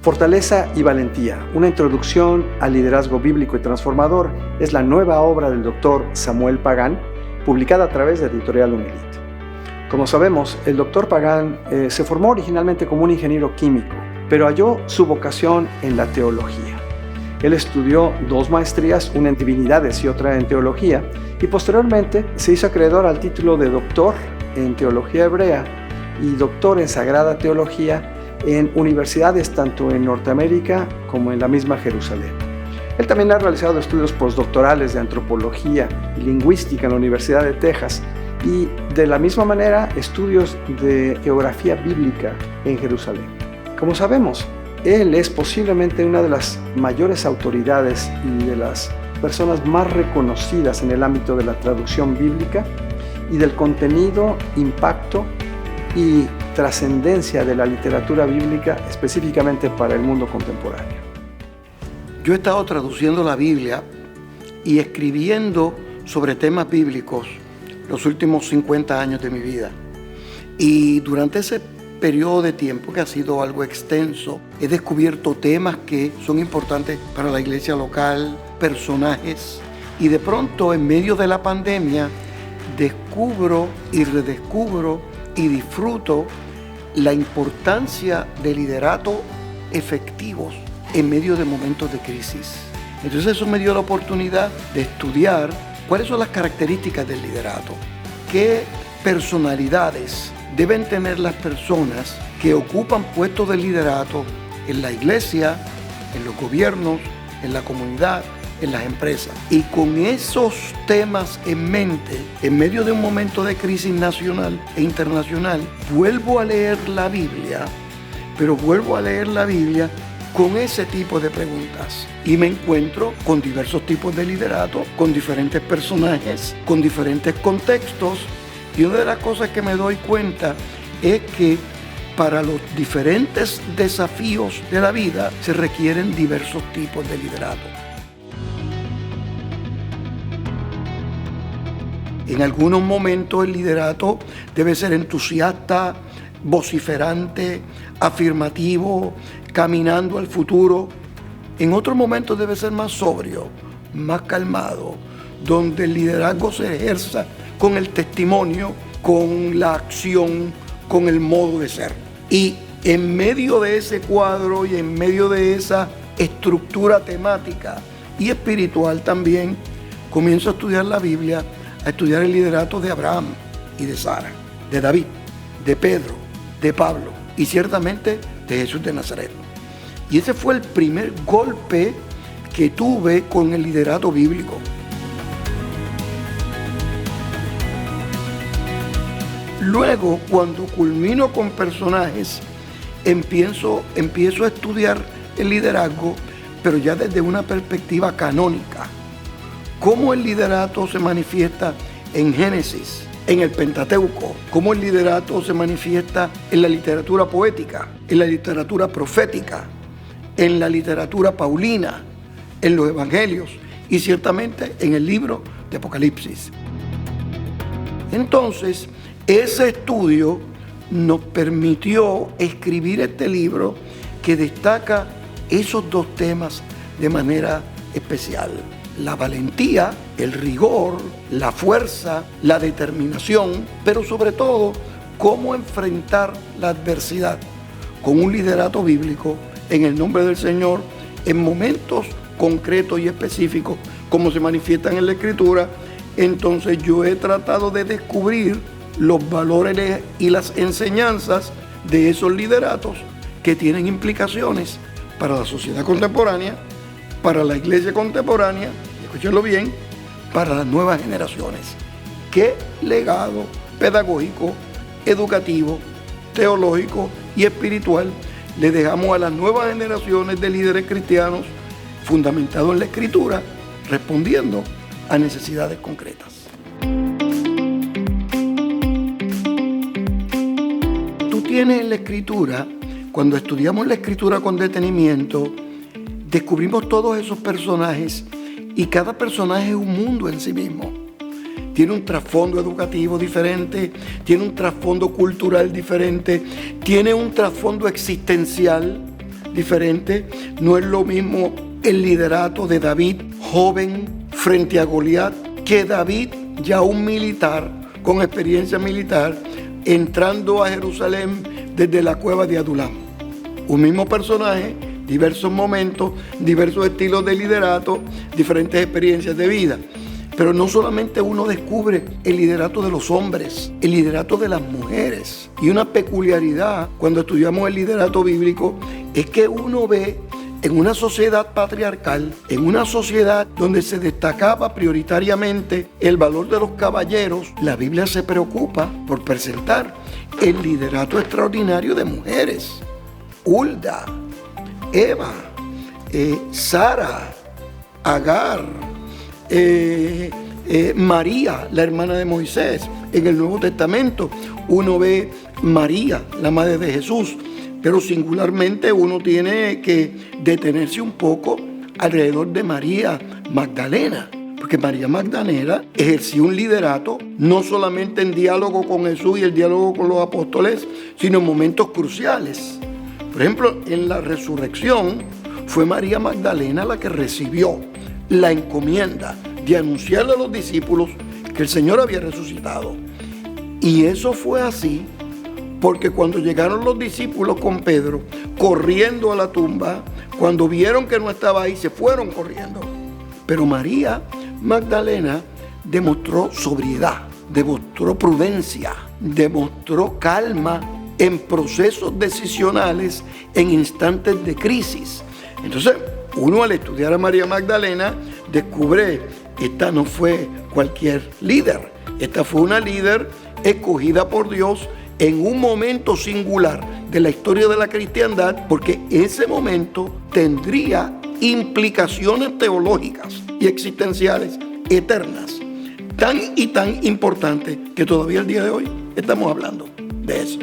Fortaleza y valentía, una introducción al liderazgo bíblico y transformador, es la nueva obra del Dr. Samuel Pagán, publicada a través de Editorial Unilit. Como sabemos, el Dr. Pagán se formó originalmente como un ingeniero químico, pero halló su vocación en la teología. Él estudió 2 maestrías, una en divinidades y otra en teología, y posteriormente se hizo acreedor al título de doctor en teología hebrea y doctor en sagrada teología en universidades tanto en Norteamérica como en la misma Jerusalén. Él también ha realizado estudios postdoctorales de antropología y lingüística en la Universidad de Texas y de la misma manera estudios de geografía bíblica en Jerusalén. Como sabemos, él es posiblemente una de las mayores autoridades y de las personas más reconocidas en el ámbito de la traducción bíblica y del contenido, impacto y trascendencia de la literatura bíblica específicamente para el mundo contemporáneo. Yo he estado traduciendo la Biblia y escribiendo sobre temas bíblicos los últimos 50 años de mi vida. Y durante ese periodo de tiempo, que ha sido algo extenso, he descubierto temas que son importantes para la iglesia local, personajes, y de pronto en medio de la pandemia descubro y redescubro y disfruto la importancia de liderato efectivos en medio de momentos de crisis. Entonces eso me dio la oportunidad de estudiar cuáles son las características del liderato, qué personalidades deben tener las personas que ocupan puestos de liderato en la iglesia, en los gobiernos, en la comunidad, en las empresas. Y con esos temas en mente, en medio de un momento de crisis nacional e internacional, vuelvo a leer la Biblia, pero vuelvo a leer la Biblia con ese tipo de preguntas. Y me encuentro con diversos tipos de liderato, con diferentes personajes, con diferentes contextos. Y una de las cosas que me doy cuenta es que para los diferentes desafíos de la vida se requieren diversos tipos de liderato. En algunos momentos el liderato debe ser entusiasta, vociferante, afirmativo, caminando al futuro. En otros momentos debe ser más sobrio, más calmado, donde el liderazgo se ejerza con el testimonio, con la acción, con el modo de ser. Y en medio de ese cuadro y en medio de esa estructura temática y espiritual también, comienzo a estudiar la Biblia, a estudiar el liderato de Abraham y de Sara, de David, de Pedro, de Pablo y ciertamente de Jesús de Nazaret. Y ese fue el primer golpe que tuve con el liderato bíblico. Luego, cuando culmino con personajes, empiezo a estudiar el liderazgo, pero ya desde una perspectiva canónica. Cómo el liderato se manifiesta en Génesis, en el Pentateuco, cómo el liderato se manifiesta en la literatura poética, en la literatura profética, en la literatura paulina, en los evangelios y ciertamente en el libro de Apocalipsis. Entonces, ese estudio nos permitió escribir este libro que destaca esos 2 temas de manera especial. La valentía, el rigor, la fuerza, la determinación, pero sobre todo, cómo enfrentar la adversidad con un liderato bíblico en el nombre del Señor en momentos concretos y específicos, como se manifiestan en la Escritura. Entonces yo he tratado de descubrir los valores y las enseñanzas de esos lideratos que tienen implicaciones para la sociedad contemporánea, para la iglesia contemporánea, escúchenlo bien, para las nuevas generaciones. ¿Qué legado pedagógico, educativo, teológico y espiritual le dejamos a las nuevas generaciones de líderes cristianos fundamentados en la Escritura, respondiendo a necesidades concretas? Tú tienes en la Escritura, cuando estudiamos la Escritura con detenimiento, descubrimos todos esos personajes y cada personaje es un mundo en sí mismo. Tiene un trasfondo educativo diferente, tiene un trasfondo cultural diferente, tiene un trasfondo existencial diferente. No es lo mismo el liderato de David, joven, frente a Goliat, que David, ya un militar, con experiencia militar, entrando a Jerusalén desde la cueva de Adulam. Un mismo personaje, diversos momentos, diversos estilos de liderato, diferentes experiencias de vida. Pero no solamente uno descubre el liderato de los hombres, el liderato de las mujeres. Y una peculiaridad cuando estudiamos el liderato bíblico es que uno ve en una sociedad patriarcal, en una sociedad donde se destacaba prioritariamente el valor de los caballeros, la Biblia se preocupa por presentar el liderato extraordinario de mujeres. Hulda, Eva, Sara, Agar, María, la hermana de Moisés. En el Nuevo Testamento uno ve María, la madre de Jesús, pero singularmente uno tiene que detenerse un poco alrededor de María Magdalena, porque María Magdalena ejerció un liderato no solamente en diálogo con Jesús y el diálogo con los apóstoles, sino en momentos cruciales. Por ejemplo, en la resurrección fue María Magdalena la que recibió la encomienda de anunciarle a los discípulos que el Señor había resucitado. Y eso fue así porque cuando llegaron los discípulos con Pedro corriendo a la tumba, cuando vieron que no estaba ahí, se fueron corriendo. Pero María Magdalena demostró sobriedad, demostró prudencia, demostró calma en procesos decisionales, en instantes de crisis. Entonces, uno al estudiar a María Magdalena descubre que esta no fue cualquier líder. Esta fue una líder escogida por Dios en un momento singular de la historia de la cristiandad, porque ese momento tendría implicaciones teológicas y existenciales eternas, tan y tan importantes que todavía el día de hoy estamos hablando de eso.